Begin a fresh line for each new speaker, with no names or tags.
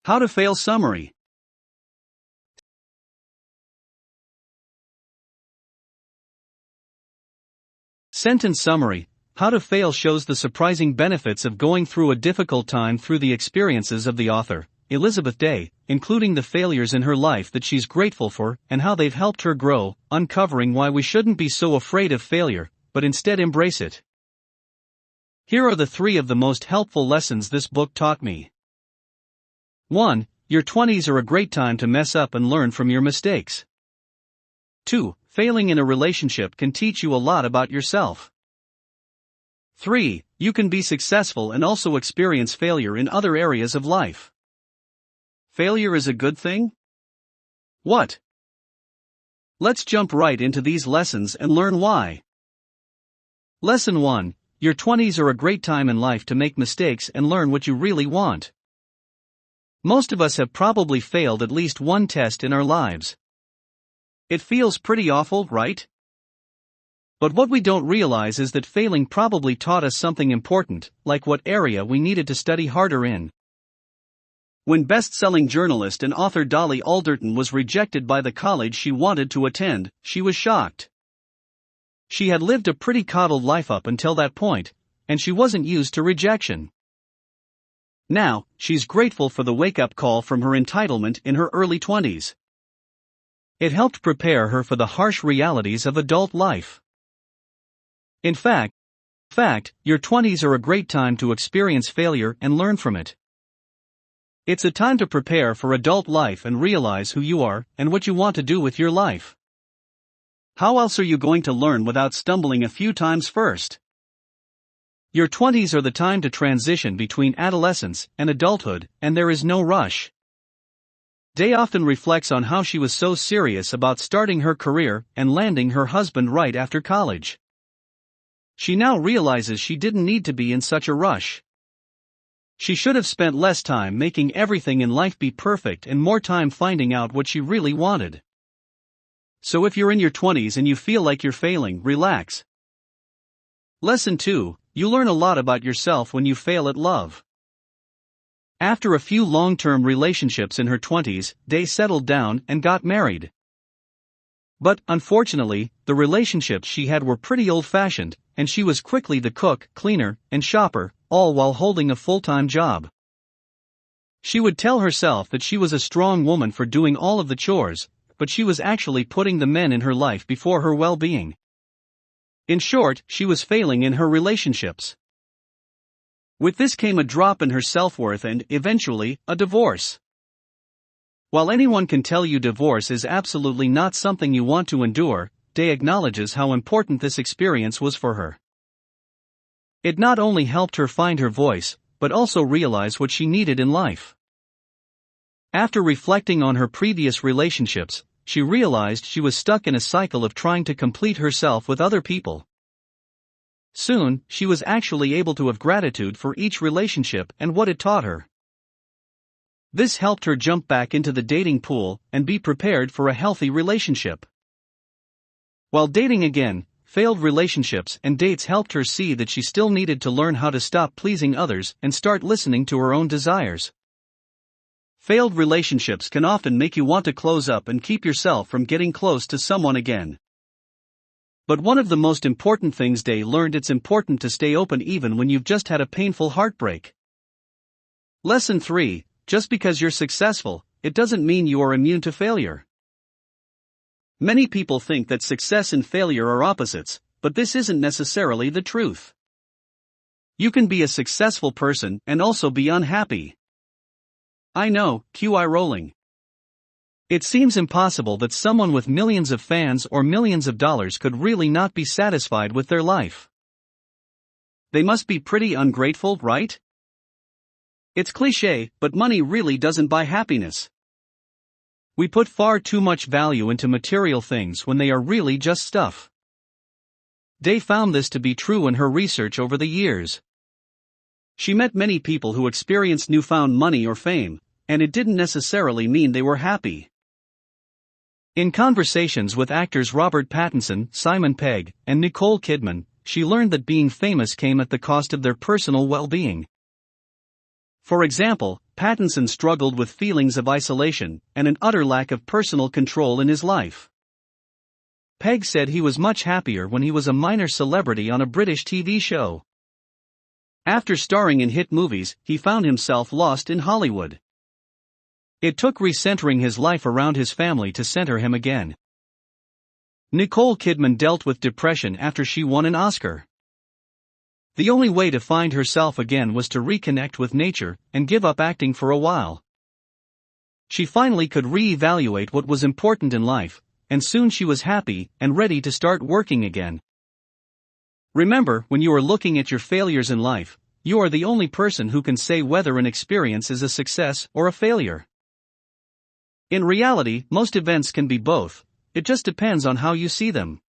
How to fail summary. Sentence summary. How to Fail shows the surprising benefits of going through a difficult time through the experiences of the author, Elizabeth Day, including the failures in her life that she's grateful for and how they've helped her grow, uncovering why we shouldn't be so afraid of failure, but instead embrace it. Here are the 3 of the most helpful lessons this book taught me. 1. Your 20s are a great time to mess up and learn from your mistakes. 2. Failing in a relationship can teach you a lot about yourself. 3. You can be successful and also experience failure in other areas of life. Failure is a good thing? What? Let's jump right into these lessons and learn why. Lesson 1. Your 20s are a great time in life to make mistakes and learn what you really want. Most of us have probably failed at least one test in our lives. It feels pretty awful, right? But what we don't realize is that failing probably taught us something important, like what area we needed to study harder in. When best-selling journalist and author Dolly Alderton was rejected by the college she wanted to attend, she was shocked. She had lived a pretty coddled life up until that point, and she wasn't used to rejection. Now, she's grateful for the wake-up call from her entitlement in her early 20s. It helped prepare her for the harsh realities of adult life. In fact, your 20s are a great time to experience failure and learn from it. It's a time to prepare for adult life and realize who you are and what you want to do with your life. How else are you going to learn without stumbling a few times first? Your 20s are the time to transition between adolescence and adulthood, and there is no rush. Day often reflects on how she was so serious about starting her career and landing her husband right after college. She now realizes she didn't need to be in such a rush. She should have spent less time making everything in life be perfect and more time finding out what she really wanted. So if you're in your 20s and you feel like you're failing, relax. Lesson 2. You learn a lot about yourself when you fail at love. After a few long-term relationships in her 20s, Day settled down and got married. But, unfortunately, the relationships she had were pretty old-fashioned, and she was quickly the cook, cleaner, and shopper, all while holding a full-time job. She would tell herself that she was a strong woman for doing all of the chores, but she was actually putting the men in her life before her well-being. In short, she was failing in her relationships. With this came a drop in her self-worth and, eventually, a divorce. While anyone can tell you divorce is absolutely not something you want to endure, Day acknowledges how important this experience was for her. It not only helped her find her voice, but also realize what she needed in life. After reflecting on her previous relationships, she realized she was stuck in a cycle of trying to complete herself with other people. Soon, she was actually able to have gratitude for each relationship and what it taught her. This helped her jump back into the dating pool and be prepared for a healthy relationship. While dating again, failed relationships and dates helped her see that she still needed to learn how to stop pleasing others and start listening to her own desires. Failed relationships can often make you want to close up and keep yourself from getting close to someone again. But one of the most important things Day learned: it's important to stay open even when you've just had a painful heartbreak. Lesson 3. Just because you're successful, it doesn't mean you are immune to failure. Many people think that success and failure are opposites, but this isn't necessarily the truth. You can be a successful person and also be unhappy. I know, QI rolling. It seems impossible that someone with millions of fans or millions of dollars could really not be satisfied with their life. They must be pretty ungrateful, right? It's cliché, but money really doesn't buy happiness. We put far too much value into material things when they are really just stuff. Day found this to be true in her research over the years. She met many people who experienced newfound money or fame, and it didn't necessarily mean they were happy. In conversations with actors Robert Pattinson, Simon Pegg, and Nicole Kidman, she learned that being famous came at the cost of their personal well-being. For example, Pattinson struggled with feelings of isolation and an utter lack of personal control in his life. Peg said he was much happier when he was a minor celebrity on a British TV show. After starring in hit movies, he found himself lost in Hollywood. It took recentering his life around his family to center him again. Nicole Kidman dealt with depression after she won an Oscar. The only way to find herself again was to reconnect with nature and give up acting for a while. She finally could re-evaluate what was important in life, and soon she was happy and ready to start working again. Remember, when you are looking at your failures in life, you are the only person who can say whether an experience is a success or a failure. In reality, most events can be both. It just depends on how you see them.